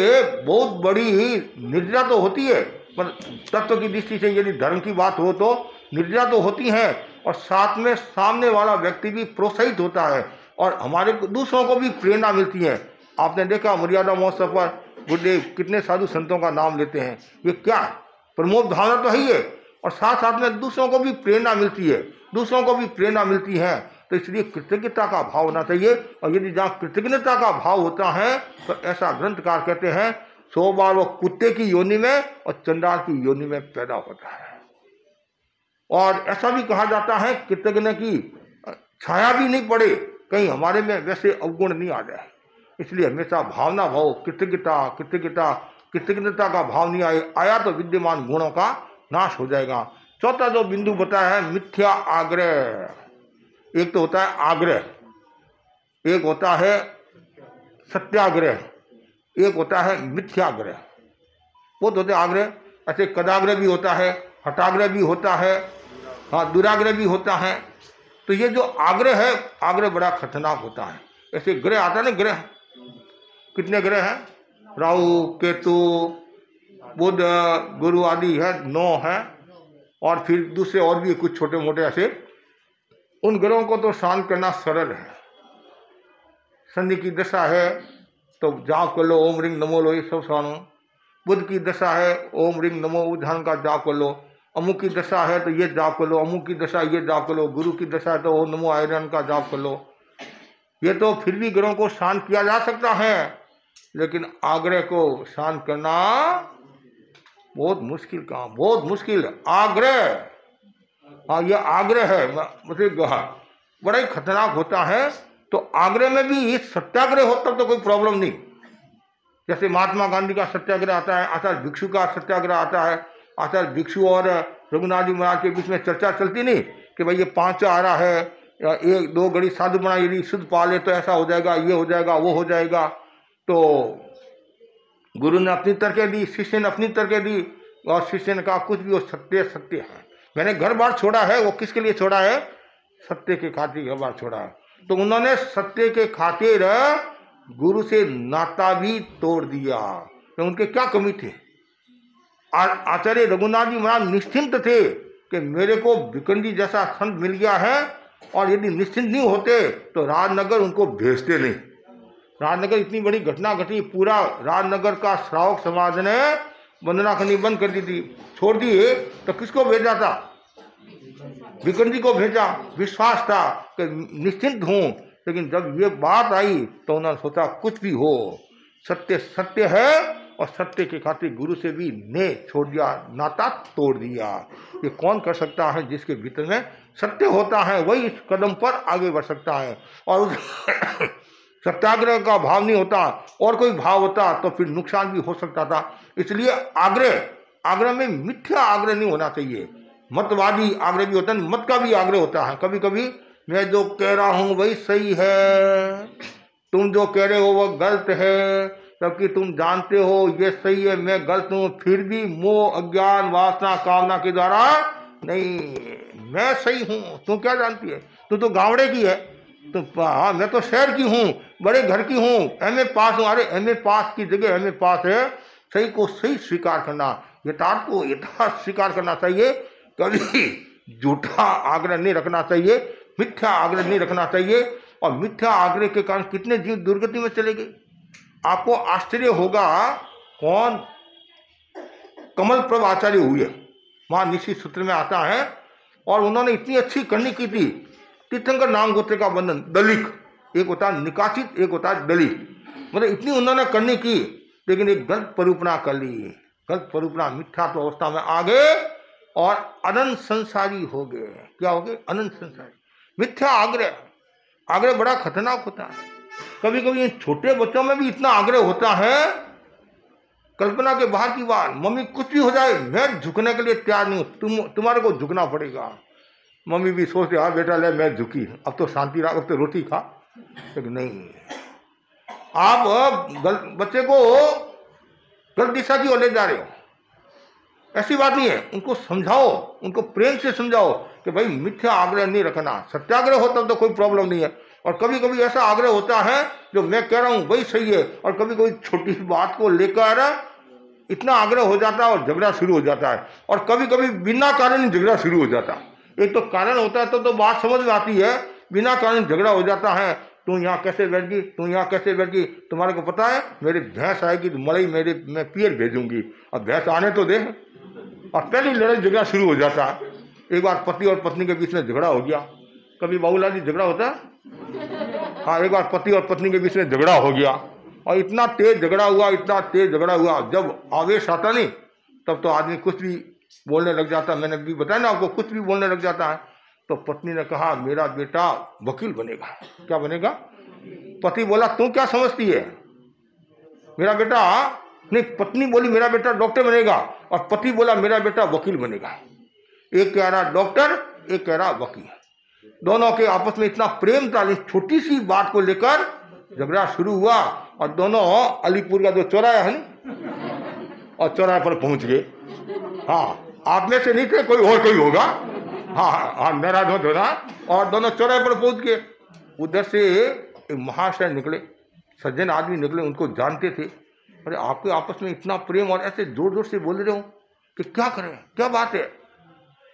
बहुत बड़ी निर्जरा तो होती है, पर तत्व की दृष्टि से यदि धर्म की बात हो तो निर्जरा तो होती है, और साथ में सामने वाला व्यक्ति भी प्रोत्साहित होता है और हमारे दूसरों को भी प्रेरणा मिलती है। आपने देखा मर्यादा महोत्सव पर गुरुदेव कितने साधु संतों का नाम लेते हैं, ये क्या है, प्रमोद भावना तो है ही है, और साथ साथ में दूसरों को भी प्रेरणा मिलती है, दूसरों को भी प्रेरणा मिलती है। तो इसलिए कृतज्ञता का भाव होना चाहिए। और यदि जहाँ कृतज्ञता का भाव होता है तो ऐसा ग्रंथकार कहते हैं 100 बार वो कुत्ते की योनि में और चंडाल की योनि में पैदा होता है। और ऐसा भी कहा जाता है कृतज्ञ की छाया भी नहीं पड़े, कहीं हमारे में वैसे अवगुण नहीं आ जाए। इसलिए हमेशा भावना भाव, कृतज्ञता कृतज्ञता कृतज्ञता का भाव नहीं आया तो विद्यमान गुणों का नाश हो जाएगा। चौथा जो बिंदु बताया है मिथ्या आग्रह। एक तो होता है आग्रह, एक होता है सत्याग्रह, एक होता है मिथ्याग्रह। बहुत होते हैं आग्रह, ऐसे कदाग्रह भी होता है, हठाग्रह भी होता है, हाँ दुराग्रह भी होता है। तो ये जो आग्रह है, आग्रह बड़ा खतरनाक होता है। ऐसे ग्रह आता है ना, ग्रह कितने ग्रह हैं, राहु केतु बुध गुरु आदि है, 9 है, और फिर दूसरे और भी कुछ छोटे मोटे ऐसे। उन ग्रहों को तो शांत करना सरल है। शनि की दशा है तो जाप कर लो, ओम रिंग नमो लो, ये सब सानो। बुध की दशा है, ओम रिंग नमो उद्धान का जाप कर लो। अमुक की दशा है तो ये जाप कर लो, अमुक की दशा ये जाप कर लो। गुरु की दशा है तो ओम नमो आयरन का जाप कर लो। ये तो फिर भी ग्रहों को शांत किया जा सकता है, लेकिन आग्रह को शांत करना बहुत मुश्किल काम, बहुत मुश्किल। आग्रह, हाँ ये आग्रह है, मतलब बड़ा ही खतरनाक होता है। तो आग्रह में भी सत्याग्रह होता तो कोई प्रॉब्लम नहीं। जैसे महात्मा गांधी का सत्याग्रह आता है, आचार्य भिक्षु का सत्याग्रह आता है। आचार्य भिक्षु और रघुनाथ जी महाराज के बीच में चर्चा चलती नहीं कि भाई ये 5 आ रहा है, 1-2 घड़ी साधु बना, यदि शुद्ध पाले तो ऐसा हो जाएगा, ये हो जाएगा, वो हो जाएगा। तो गुरु ने अपनी तर्कें दी, शिष्य ने अपनी तर्कें दी, और शिष्य ने कहा कुछ भी वो सत्य सत्य है। मैंने घर बार छोड़ा है, वो किसके लिए छोड़ा है, सत्य के खातिर घर बार छोड़ा है। तो उन्होंने सत्य के खातिर गुरु से नाता भी तोड़ दिया। तो उनके क्या कमी थे। आचार्य रघुनाथ जी महाराज निश्चिंत थे कि मेरे को विकंडी जैसा संत मिल गया है, और यदि निश्चिंत नहीं होते तो राजनगर उनको भेजते नहीं। राजनगर इतनी बड़ी घटना घटी, पूरा राजनगर का श्रावक समाज ने वंदना करनी बंद कर दी थी, छोड़ दी। तो किसको भेजा था, विक्रम जी को भेजा, विश्वास था कि निश्चिंत हूं, लेकिन जब ये बात आई तो उन्होंने सोचा कुछ भी हो, सत्य सत्य है और सत्य के खातिर गुरु से भी ने छोड़ दिया, नाता तोड़ दिया। ये कौन कर सकता है? जिसके भीतर में सत्य होता है वही इस कदम पर आगे बढ़ सकता है। और सत्याग्रह का भाव नहीं होता और कोई भाव होता तो फिर नुकसान भी हो सकता था। इसलिए आग्रह में मिथ्या आग्रह नहीं होना चाहिए। मतवादी आग्रह भी होता है, मत का भी आग्रह होता है। कभी कभी मैं जो कह रहा हूं वही सही है, तुम जो कह रहे हो वो गलत है, जबकि तुम जानते हो ये सही है, मैं गलत हूं, फिर भी मोह अज्ञान वासना कामना के द्वारा नहीं मैं सही हूं। तू क्या जानती है? तू तो गावड़े की है। तो हाँ, मैं तो शहर की हूँ, बड़े घर की हूँ, एमए पास हूँ। अरे एमए पास की जगह एमए पास है। सही को सही स्वीकार करना, यथार्थ को यथार्थ स्वीकार करना चाहिए। कभी झूठा आग्रह नहीं रखना चाहिए, मिथ्या आग्रह नहीं रखना चाहिए। और मिथ्या आग्रह के कारण कितने जीव दुर्गति में चले गए। आपको आश्चर्य होगा, कौन? कमल प्रभ आचार्य हुए, वहां निश्चित सूत्र में आता है। और उन्होंने इतनी अच्छी करनी की थी। तीर्थंकर नाम गोत्र का बंधन, दलित, एक होता निकासित, एक होता दलित, मतलब इतनी उन्होंने करनी की, लेकिन एक गलत परूपना कर ली। गलत परूपना, मिथ्या तो अवस्था में आ गए और अनंत संसारी हो गए। क्या हो गए? अनंत संसारी। मिथ्या आग्रह बड़ा खतरनाक होता है। कभी कभी छोटे बच्चों में भी इतना आग्रह होता है, कल्पना के बाहर की बात। मम्मी कुछ भी हो जाए, मैं झुकने के लिए तैयार नहीं हूं, तुम्हारे को झुकना पड़ेगा। मम्मी भी सोचते, हाँ बेटा ले मैं झुकी, अब तो शांति रहा, अब तो रोटी खा। लेकिन नहीं, आप बच्चे को गलत दिशा की ओर ले जा रहे हो। ऐसी बात नहीं है। उनको समझाओ, उनको प्रेम से समझाओ कि भाई मिथ्या आग्रह नहीं रखना। सत्याग्रह होता तो कोई प्रॉब्लम नहीं है। और कभी कभी ऐसा आग्रह होता है जो मैं कह रहा हूं वही सही है, और कभी कभी छोटी बात को लेकर इतना आग्रह हो जाता है और झगड़ा शुरू हो जाता है। और कभी कभी बिना कारण झगड़ा शुरू हो जाता है। एक तो कारण होता है तो बात समझ में आती है, बिना कारण झगड़ा हो जाता है। तू यहाँ कैसे बैठ गई, तू यहाँ कैसे बैठ गई, तुम्हारे को पता है मेरी भैंस आएगी तो मड़ई मैं पियर भेजूंगी, और भैंस आने तो दे। और पहली लड़ाई झगड़ा शुरू हो जाता है। एक बार पति और पत्नी के बीच में झगड़ा हो गया। कभी बाबूलाल जी झगड़ा होता है? हाँ, एक बार पति और पत्नी के बीच में झगड़ा हो गया, और इतना तेज झगड़ा हुआ, इतना तेज झगड़ा हुआ, जब आवेश आता नहीं तब तो आदमी कुछ भी बोलने लग जाता। मैंने भी बताया ना आपको, कुछ भी बोलने लग जाता है। तो पत्नी ने कहा मेरा बेटा वकील बनेगा। क्या बनेगा? पति बोला तू क्या समझती है, मेरा बेटा नहीं। पत्नी बोली मेरा बेटा डॉक्टर बनेगा, और पति बोला मेरा बेटा वकील बनेगा। एक कह रहा डॉक्टर, एक कह रहा वकील। दोनों के आपस में इतना प्रेम था, इस छोटी सी बात को लेकर झगड़ा शुरू हुआ। और दोनों अलीपुर का जो चौराहा है ना, और चौराहे पर पहुंच गए। हाँ, आप में से नहीं थे, कोई और कोई होगा। हाँ, नाराज मत होना। और दोनों चौराहे पर पहुंच गए। उधर से एक महाशय निकले, सज्जन आदमी निकले, उनको जानते थे। अरे आपके आपस में इतना प्रेम, और ऐसे जोर जोर से बोल रहे हो कि क्या करें, क्या बात है?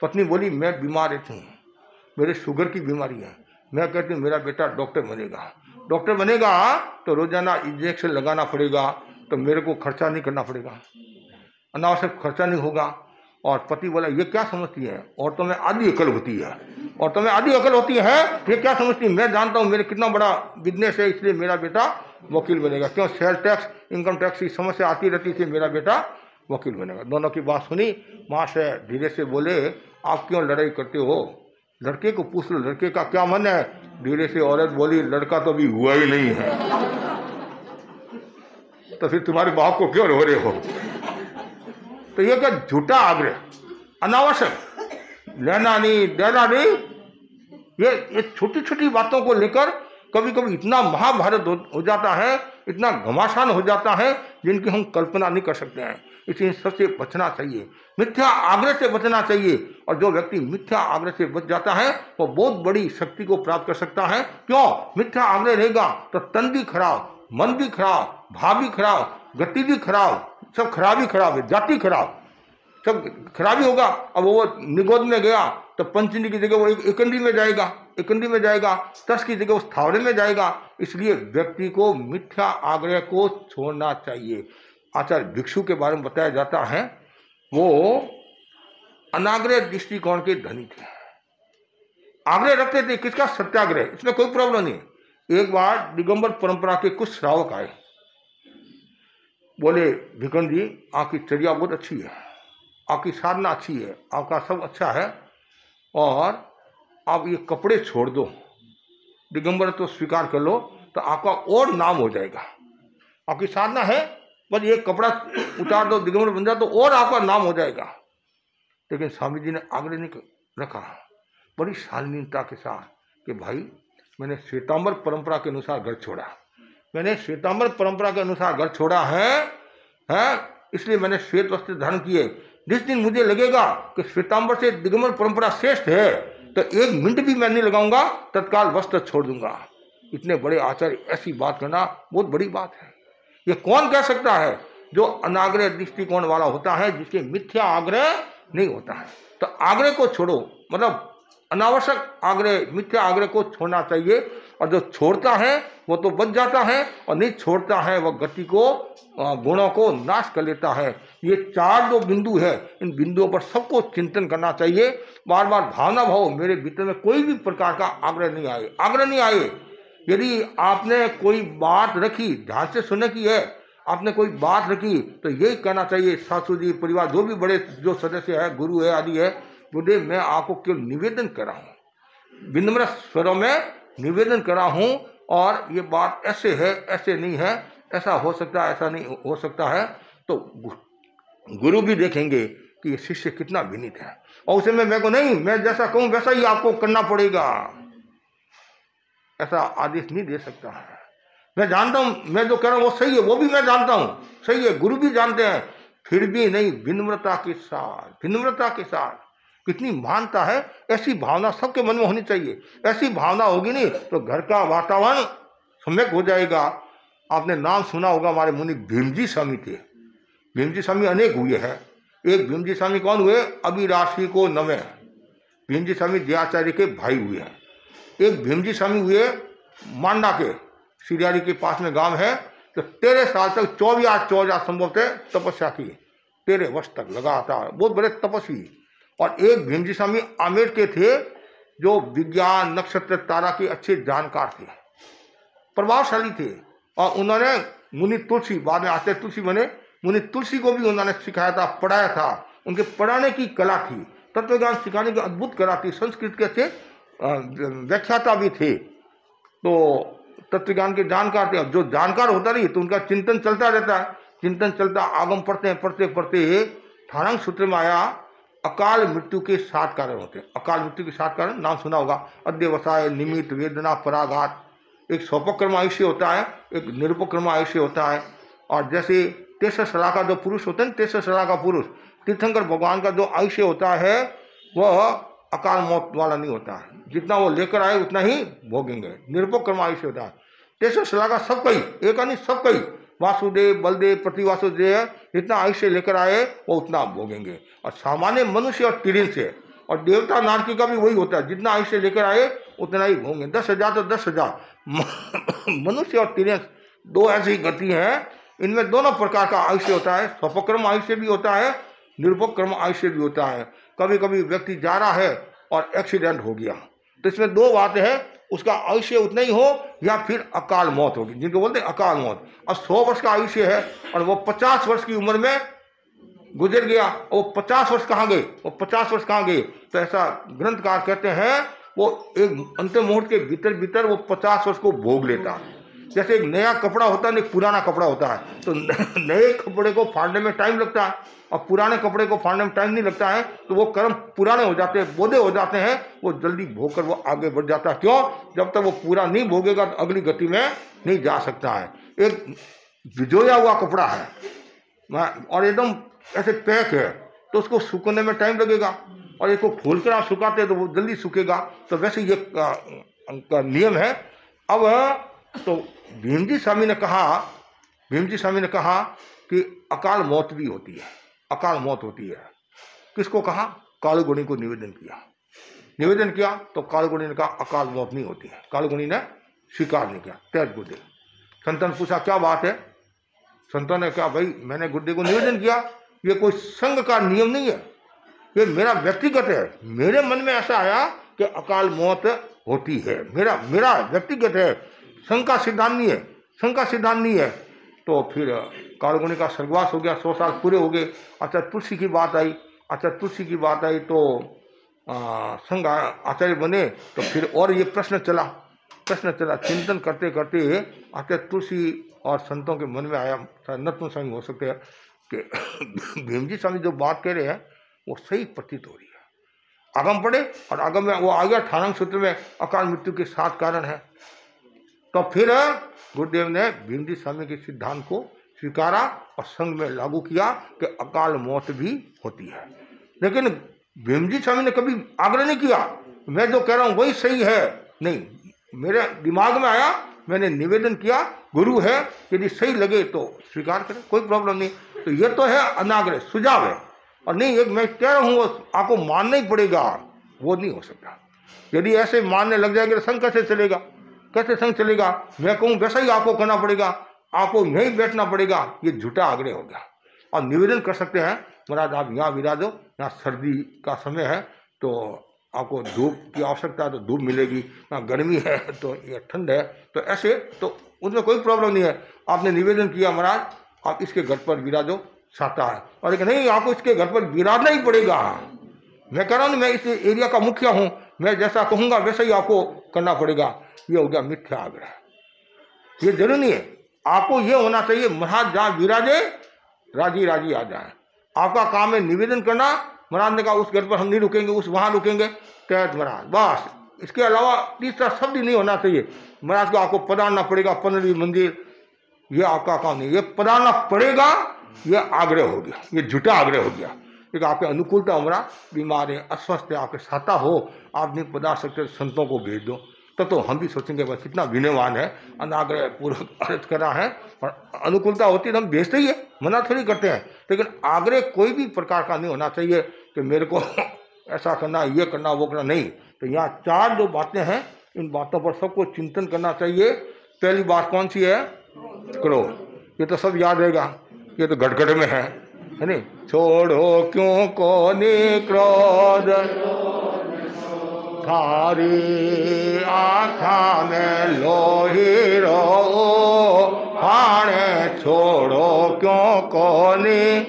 पत्नी बोली मैं बीमार रहती हूँ, मेरे शुगर की बीमारी है। मैं कहती हूँ मेरा बेटा डॉक्टर बनेगा। डॉक्टर बनेगा तो रोजाना इंजेक्शन लगाना पड़ेगा, तो मेरे को खर्चा नहीं करना पड़ेगा, अनावश्यक खर्चा नहीं होगा। और पति बोला ये क्या समझती है, औरतों में आधी अकल होती है, औरतों में आधी अकल होती है, ये क्या समझती है? मैं जानता हूँ मेरे कितना बड़ा बिजनेस है, इसलिए मेरा बेटा वकील बनेगा। क्यों? सेल टैक्स, इनकम टैक्स की समस्या आती रहती थी, मेरा बेटा वकील बनेगा। दोनों की बात सुनी। महाशय धीरे से बोले आप क्यों लड़ाई करते हो, लड़के को पूछ लो लड़के का क्या मन है। धीरे से औरत बोली लड़का तो अभी हुआ ही नहीं है, तो फिर तुम्हारे बाप को क्यों रो रहे हो? तो ये क्या झूठा आग्रह, अनावश्यक, लेना नहीं देना नहीं। ये छोटी छोटी बातों को लेकर कभी कभी इतना महाभारत हो जाता है, इतना घमासान हो जाता है जिनकी हम कल्पना नहीं कर सकते हैं। इसलिए सबसे बचना चाहिए, मिथ्या आग्रह से बचना चाहिए। और जो व्यक्ति मिथ्या आग्रह से बच जाता है वो बहुत बड़ी शक्ति को प्राप्त कर सकता है। क्यों? मिथ्या आग्रह रहेगा तो तन भी खराब, मन भी खराब, भाव भी खराब, गति भी खराब, सब खराब ही खराब है, जाति खराब, सब खराबी होगा। अब वो निगोद में गया तो पंचनी की जगह वो एकंडी में जाएगा, एकंडी में जाएगा, तस की जगह वो स्थावरे में जाएगा। इसलिए व्यक्ति को मिथ्या आग्रह को छोड़ना चाहिए। आचार्य भिक्षु के बारे में बताया जाता है, वो अनाग्रह दृष्टिकोण के धनी थे। आग्रह रखते थे किसका, सत्याग्रह, इसमें कोई प्रॉब्लम नहीं। एक बार दिगंबर परंपरा के कुछ श्रावक आए, बोले भिकन जी आपकी चर्या बहुत अच्छी है, आपकी साधना अच्छी है, आपका सब अच्छा है, और आप ये कपड़े छोड़ दो, दिगंबर तो स्वीकार कर लो, तो आपका और नाम हो जाएगा। आपकी साधना है, बस ये कपड़ा उतार दो, दिगंबर बन जाओ तो और आपका नाम हो जाएगा। लेकिन स्वामी जी ने आग्रह नहीं रखा, बड़ी शालीनता के साथ कि भाई मैंने श्वेतांबर परंपरा के अनुसार घर छोड़ा, मैंने श्वेतांबर परंपरा के अनुसार घर छोड़ा है, इसलिए मैंने श्वेत वस्त्र धारण किए। जिस दिन मुझे लगेगा कि श्वेतांबर से दिगंबर परंपरा श्रेष्ठ है, तो 1 मिनट भी मैं नहीं लगाऊंगा, तत्काल वस्त्र छोड़ दूंगा। इतने बड़े आचार्य ऐसी बात करना बहुत बड़ी बात है। ये कौन कह सकता है? जो अनाग्रह दृष्टिकोण वाला होता है, जिसके मिथ्या आग्रह नहीं होता है। तो आग्रह को छोड़ो, मतलब अनावश्यक आग्रह, मिथ्या आग्रह को छोड़ना चाहिए, और जो छोड़ता है वो तो बच जाता है, और नहीं छोड़ता है वह गति को, गुणों को नाश कर लेता है। ये 4 जो बिंदु है, इन बिंदुओं पर सबको चिंतन करना चाहिए। बार बार भावना भाव, मेरे भीतर में कोई भी प्रकार का आग्रह नहीं आए। यदि आपने कोई बात रखी, ध्यान से सुनने की है, आपने कोई बात रखी, तो यही कहना चाहिए, सासू जी, परिवार जो भी बड़े जो सदस्य है, गुरु है आदि है, गुरुदेव मैं आपको केवल निवेदन कर रहा हूँ, विनम्र स्वरों में निवेदन कर रहा हूँ, और ये बात ऐसे है, ऐसे नहीं है, ऐसा हो सकता है, ऐसा नहीं हो सकता है। तो गुरु भी देखेंगे कि ये शिष्य कितना विनीत है, और उसे मैं को नहीं, मैं जैसा कहूँ वैसा ही आपको करना पड़ेगा, ऐसा आदेश नहीं दे सकता है। मैं जानता हूं, मैं जो कह रहा हूं वो सही है, वो भी मैं जानता हूं सही है, गुरु भी जानते हैं, फिर भी नहीं, विनम्रता के साथ कितनी महानता है। ऐसी भावना सबके मन में होनी चाहिए। ऐसी भावना होगी नहीं तो घर का वातावरण सम्यक हो जाएगा। आपने नाम सुना होगा, हमारे मुनि भीमजी स्वामी थे। भीमजी स्वामी अनेक हुए हैं। एक भीमजी स्वामी कौन हुए? अभिराशि को नमे। भीमजी स्वामी दयाचार्य के भाई हुए हैं। एक भीमजी स्वामी हुए मांडा के, सिरियारी के पास में गांव है, तो 13 साल तक 24 संभव थे तपस्या की, 13 वर्ष तक लगातार, बहुत बड़े तपस्वी। और एक भीमजी स्वामी आमेर के थे, जो विज्ञान, नक्षत्र, तारा के अच्छे जानकार थे, प्रभावशाली थे। और उन्होंने मुनि तुलसी, बाद में आते तुलसी बने, मुनि तुलसी को भी उन्होंने सिखाया था, पढ़ाया था। उनके पढ़ाने की कला थी, तत्वज्ञान सिखाने की अद्भुत कला थी। संस्कृत के अच्छे व्याख्याता भी थे, तो तत्वज्ञान के जानकार थे। अब जो जानकार होता नहीं तो उनका चिंतन चलता रहता है, चिंतन चलता, आगम पढ़ते ठाणांग सूत्र में आया, अकाल मृत्यु के 7 कारण होते हैं। अकाल मृत्यु के 7 कारण नाम सुना होगा, अध्यवसाय, निमित्त, वेदना, पराघात। एक सोपक्रम आयुष्य होता है, एक निरुपक्रम आयुष्य होता है। और जैसे 63 सलाह का जो पुरुष होते हैं, 63 सलाह का पुरुष, तीर्थंकर भगवान का जो आयुष्य होता है वह अकाल मौत वाला नहीं होता है, जितना वो लेकर आए उतना ही भोगेंगे। निरुपक्रम आयुष्य होता है। 63 सलाह का सब कई, एक नहीं सब कई, वासुदेव, बलदेव, प्रतिवासुदेव जितना आयुष्य लेकर आए वो उतना भोगेंगे। और सामान्य मनुष्य और तिरिन से, और देवता नारकी का भी वही होता है, जितना आयुष्य लेकर आए उतना ही भोगेंगे। 10,000 तो 10,000। मनुष्य और तिरिन 2 ऐसी गति हैं, इनमें दोनों प्रकार का आयुष्य होता है। स्वपक्रम आयुष्य भी होता है, निरुपक्रम आयुष्य भी होता है। कभी कभी व्यक्ति जा रहा है और एक्सीडेंट हो गया, तो इसमें 2 बातें हैं, उसका आयुष्य उतना ही हो या फिर अकाल मौत होगी, जिनको बोलते हैं अकाल मौत। और 100 वर्ष का आयुष्य है और वो 50 वर्ष की उम्र में गुजर गया, वो 50 वर्ष कहाँ गए, वो 50 वर्ष कहाँ गए? तो ऐसा ग्रंथकार कहते हैं, वो एक अंतिम मुहूर्त के भीतर वो 50 वर्ष को भोग लेता है। जैसे एक नया कपड़ा होता है, एक पुराना कपड़ा होता है, तो नए कपड़े को फाड़ने में टाइम लगता है और पुराने कपड़े को फाड़ने में टाइम नहीं लगता है, तो वो कर्म पुराने हो जाते हैं, बोधे हो जाते हैं, वो जल्दी भोगकर वो आगे बढ़ जाता है। क्यों? जब तक वो पूरा नहीं भोगेगा तो अगली गति में नहीं जा सकता है। एक भिजोया हुआ कपड़ा है और एकदम ऐसे पैक है, तो उसको सूखने में टाइम लगेगा, और एक को खोल कर आप सुखाते हैं तो वो जल्दी सूखेगा। तो वैसे ये नियम है। अब तो भीमजी स्वामी ने कहा कि अकाल मौत भी होती है, अकाल मौत होती है। किसको कहा? कालगुणी को निवेदन किया तो कालगुणी ने कहा अकाल मौत नहीं होती है। कालगुणी ने स्वीकार नहीं किया, त्याग गुरुदेव। संतों ने पूछा क्या बात है? संतों ने कहा भाई मैंने गुरुदेव को निवेदन किया, ये कोई संघ का नियम नहीं है, ये मेरा व्यक्तिगत है, मेरे मन में ऐसा आया कि अकाल मौत होती है। मेरा मेरा व्यक्तिगत है, संघ का सिद्धांत नहीं है, संघ का सिद्धांत नहीं है। तो फिर कालगुणी का स्वर्गवास हो गया, 100 साल पूरे हो गए। अच्छा तुलसी की बात आई, तुलसी की बात आई तो संघ आचार्य बने। तो फिर और ये प्रश्न चला, चिंतन करते करते आचार्य तुलसी और संतों के मन में आया, नत्म स्वामी हो सकते हैं कि भीमजी स्वामी जो बात कह रहे हैं वो सही प्रतीत हो रही है। आगम पढ़े और आगम में वो आ गया 18 सूत्र में अकाल मृत्यु के 7 कारण है। तो फिर गुरुदेव ने भीमजी स्वामी के सिद्धांत को स्वीकारा और संघ में लागू किया कि अकाल मौत भी होती है। लेकिन भीमजी स्वामी ने कभी आग्रह नहीं किया मैं जो कह रहा हूँ वही सही है, नहीं, मेरे दिमाग में आया, मैंने निवेदन किया, गुरु है, यदि सही लगे तो स्वीकार करें, कोई प्रॉब्लम नहीं। तो ये तो है अनाग्रह, सुझाव है, और नहीं एक मैं कह रहा हूँ आपको मानना ही पड़ेगा, वो नहीं हो सकता। यदि ऐसे मानने लग जाएंगे तो संघ कैसे चलेगा, कैसे संघ चलेगा? मैं कहूँ वैसा ही आपको करना पड़ेगा, आपको यहीं बैठना पड़ेगा, ये झूठा आग्रह हो गया। और निवेदन कर सकते हैं महाराज आप यहाँ विराजो, यहाँ सर्दी का समय है तो आपको धूप की आवश्यकता है तो धूप मिलेगी, यहाँ गर्मी है तो ये ठंड है, तो ऐसे तो उसमें कोई प्रॉब्लम नहीं है। आपने निवेदन किया महाराज आप इसके घर पर विराजो, छाता है, और एक नहीं आपको इसके घर पर विराजना ही पड़ेगा। मैं कह रहा हूँ मैं इस एरिया का मुखिया हूँ, मैं जैसा कहूँगा वैसा ही आपको करना पड़ेगा, ये हो गया मिथ्या आग्रह। ये जरूरी नहीं है, आपको ये होना चाहिए महाराज जहाँ विराजे राजी राजी आ जाए। आपका काम है निवेदन करना, महाराज ने कहा उस घर पर हम नहीं रुकेंगे, उस वहाँ रुकेंगे, तहत महाराज, बस इसके अलावा तीसरा शब्द ही नहीं होना चाहिए। महाराज को आपको पधारना पड़ेगा 15वीं मंदिर, ये आपका काम नहीं, ये पधारना पड़ेगा, ये आग्रह हो गया, ये झूठा आग्रह हो गया। एक आपके अनुकूलता हमारा, बीमार है, अस्वस्थ है, आपके साथा हो, आप नहीं पधार सकते, संतों को भेज दो, तो हम भी सोचेंगे बस कितना विनयवान है, अनाग्रह पूर्वक अर्थ करा है, और अनुकूलता होती है तो हम भेजते ही है, मना थोड़ी करते हैं। लेकिन आग्रह कोई भी प्रकार का नहीं होना चाहिए कि मेरे को ऐसा करना, ये करना, वो करना, नहीं। तो यहाँ 4 जो बातें हैं, इन बातों पर सबको चिंतन करना चाहिए। पहली बात कौन सी है? क्रोध, ये तो सब याद रहेगा, ये तो घटघट में है नहीं? छोड़ो क्यों को नी क्रोध थारी आँखा में लोही रो हाणे, छोड़ो क्यों कोनी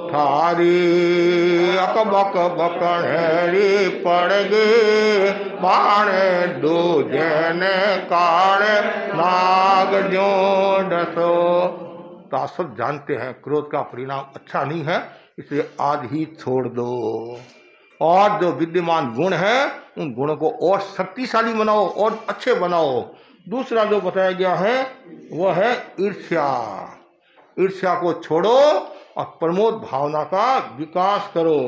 थारी अकबक बकड़ेरी पड़ गई बाणे, दूजे ने काले नाग जो डसो। तो आप सब जानते हैं क्रोध का परिणाम अच्छा नहीं है, इसलिए आज ही छोड़ दो। और जो विद्यमान गुण है उन गुणों को और शक्तिशाली बनाओ और अच्छे बनाओ। दूसरा जो बताया गया है वह है ईर्ष्या। ईर्ष्या को छोड़ो और प्रमोद भावना का विकास करो।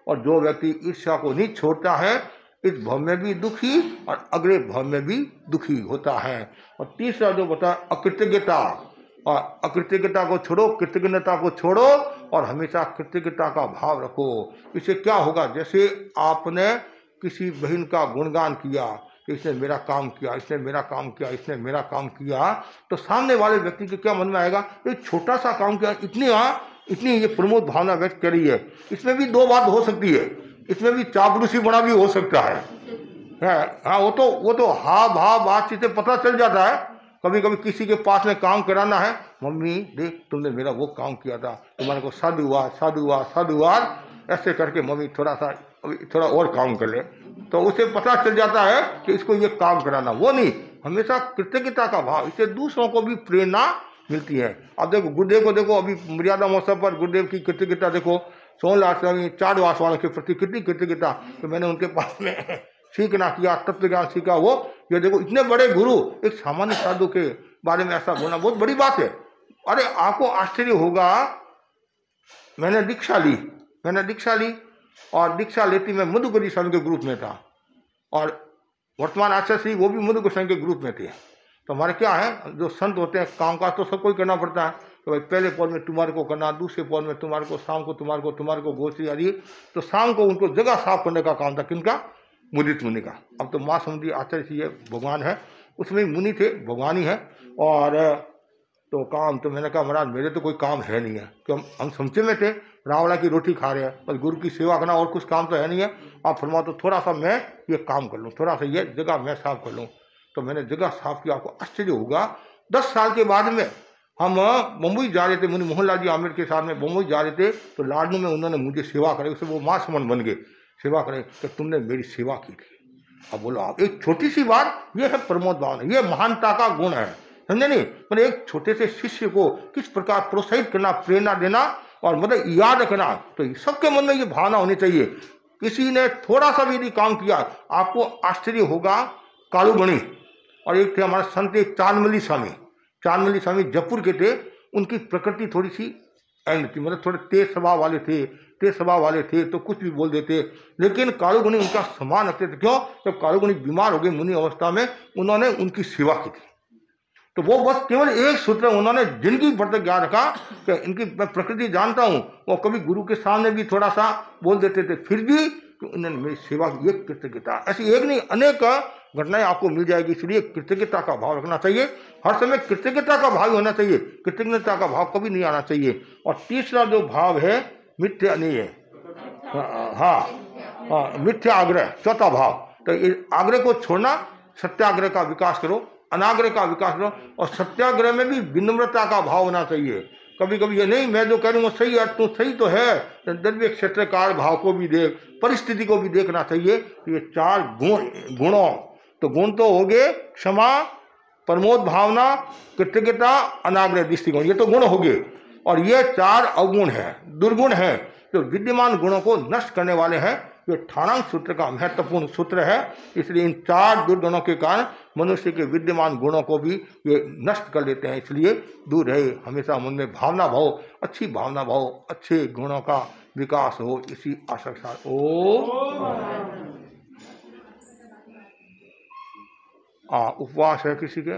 और जो व्यक्ति ईर्ष्या को नहीं छोड़ता है इस भव में भी दुखी और अगले भव में भी दुखी होता है। और तीसरा जो बताया अकृतज्ञता, और अकृतज्ञता को छोड़ो, कृतज्ञता को छोड़ो और हमेशा कृतज्ञता का भाव रखो। इससे क्या होगा, जैसे आपने किसी बहन का गुणगान किया कि इसने मेरा काम किया, इसने मेरा काम किया, इसने मेरा काम किया, तो सामने वाले व्यक्ति के क्या मन में आएगा, एक छोटा सा काम किया, इतनी ये प्रमोद भावना व्यक्त करी है। इसमें भी 2 बात हो सकती है, इसमें भी चापलूसी बना भी हो सकता है। हाँ, वो तो हाँ भाव बातचीत से पता चल जाता है। कभी कभी किसी के पास में काम कराना है, मम्मी देख तुमने मेरा वो काम किया था, तुम्हारे को साधुवाद साधुवाद साधुवाद, ऐसे करके मम्मी थोड़ा और काम कर ले, तो उसे पता चल जाता है कि इसको ये काम कराना। वो नहीं, हमेशा कृतज्ञता का भाव, इससे दूसरों को भी प्रेरणा मिलती है। अब देखो गुरुदेव को देखो, अभी मर्यादा महोत्सव पर गुरुदेव की कृतज्ञता देखो, सोमनाथ स्वामी चारवास वालों के प्रति कितनी कृतज्ञता कि मैंने उनके पास में सीखना किया, तत्व ज्ञान सीखा। वो ये देखो इतने बड़े गुरु एक सामान्य साधु के बारे में ऐसा बोलना बहुत बड़ी बात है। अरे आपको आश्चर्य होगा, मैंने दीक्षा ली और दीक्षा लेती मैं मधु गोस्वामी के ग्रुप में था, और वर्तमान आचार्य श्री वो भी मधु गोस्वामी के ग्रुप में थे। तो हमारे क्या है, जो संत होते हैं काम काज तो सबको ही करना पड़ता है। तो भाई पहले पौध में तुम्हारे को करना, दूसरे पौध में तुम्हारे को, शाम को तुम्हारे को गोश्री आदि। तो शाम को उनको जगह साफ करने का काम था, किनका? मुदित मुनि का। अब तो महासमुद्री आचार्य श्री भगवान है, उसमें मुनि थे, भगवान ही है। और तो काम, तो मैंने कहा महाराज मेरे तो कोई काम है नहीं है, कि हम समझे में थे रावड़ा की रोटी खा रहे हैं, बस गुरु की सेवा करना, और कुछ काम तो है नहीं है। आप फरमाओ तो थोड़ा सा मैं ये काम कर लूँ, थोड़ा सा ये जगह मैं साफ कर लूँ। तो मैंने जगह साफ किया। आपको आश्चर्य होगा, 10 साल के बाद में हम बम्बई जा रहे थे, मुनि मोहनलाल जी आमिर के साथ में बम्बई जा रहे थे, तो लाडनू में उन्होंने मुझे सेवा करे, उससे वो माँ समान बन गए, सेवा करे कि तुमने मेरी सेवा की थी। अब बोलो आप, एक छोटी सी बात, ये है प्रमोद भावना, ये महानता का गुण है, समझे नहीं। मतलब एक छोटे से शिष्य को किस प्रकार प्रोत्साहित करना, प्रेरणा देना और मतलब याद रखना, तो सबके मन में ये भावना होनी चाहिए। किसी ने थोड़ा सा भी यदि काम किया, आपको आश्चर्य होगा। कालूगणी और एक थे हमारे संत चांदमली स्वामी, चांदमली स्वामी जयपुर के थे। उनकी प्रकृति थोड़ी सी एंड थी, मतलब थोड़े तेज स्वभाव वाले थे, तेज स्वभाव वाले थे, तो कुछ भी बोल देते। लेकिन कालूगणी उनका सम्मान रखते थे। क्यों? जब कालूगणी बीमार हो गए मुनि अवस्था में, उन्होंने उनकी सेवा की थी। तो वो बस केवल एक सूत्र उन्होंने जिंदगी भर तक याद रखा कि इनकी मैं प्रकृति जानता हूँ। वो कभी गुरु के सामने भी थोड़ा सा बोल देते थे, फिर भी उन्होंने मेरी सेवा की। ये कृतज्ञता, ऐसी एक नहीं अनेक घटनाएं आपको मिल जाएगी। इसलिए कृतज्ञता का भाव रखना चाहिए, हर समय कृतज्ञता का भाव होना चाहिए, कृतज्ञता का भाव कभी नहीं आना चाहिए। और तीसरा जो भाव है मिथ्या नहीं है, हाँ मिथ्या आग्रह, चौथा भाव। तो आग्रह को छोड़ना, सत्याग्रह का विकास करो, अनाग्रह का विकास करो। और सत्याग्रह में भी विनम्रता का भाव होना चाहिए। कभी कभी ये नहीं मैं जो कह रही हूँ सही है, तू सही तो है, द्रव्य क्षेत्रकार भाव को भी देख, परिस्थिति को भी देखना चाहिए। ये 4 गुणों, तो गुण तो हो गए क्षमा, प्रमोद भावना, कृतज्ञता, अनाग्रह दृष्टिकोण, ये तो गुण हो गए। और ये 4 अवगुण है, दुर्गुण है, जो विद्यमान गुणों को नष्ट करने वाले हैं। ये ठाणांक सूत्र का महत्वपूर्ण सूत्र है। इसलिए इन 4 दुर्गुणों के कारण मनुष्य के विद्यमान गुणों को भी ये नष्ट कर लेते हैं। इसलिए दूर रहे, हमेशा मन में भावना भाव, अच्छी भावना भाव, अच्छे गुणों का विकास हो, इसी आशा के साथ उपवास है किसी के?